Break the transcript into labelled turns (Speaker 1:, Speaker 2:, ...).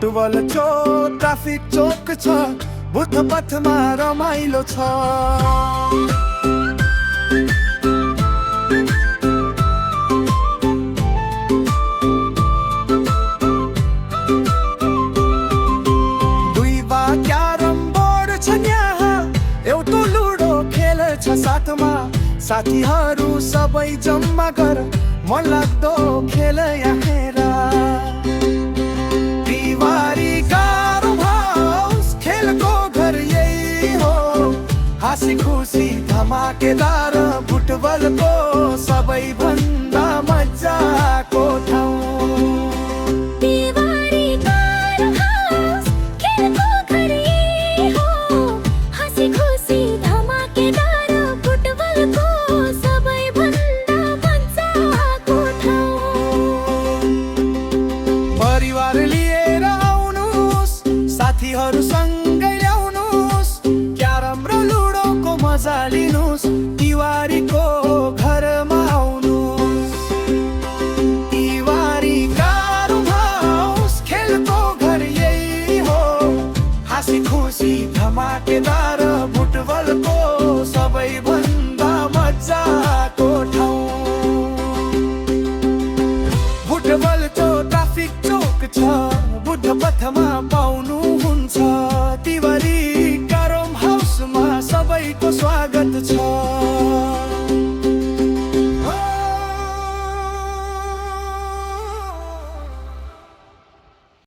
Speaker 1: Football चोक traffic चोक छ, बुद्ध पथमा रमाइलो छ। साथमा साथीहरू सबै जम्मा गर, मनलाग्दो खेल यहाँ हेर। तिवारी गारम हाउस खेलको घर यही हो, हाँसी खुसी धमाकेदार फुटबलको सबैभन्दा मजाको ठाउँ। परिवार लिएर आउनुस्, साथीहरूसँगै ल्याउनुस्, क्यारम र लुडोको मजा लिनुस्, तिवारीको घरमा आउनुस्। तिवारी गारम हाउस खेलको घर यही हो, हाँसी खुसी धमाकेदार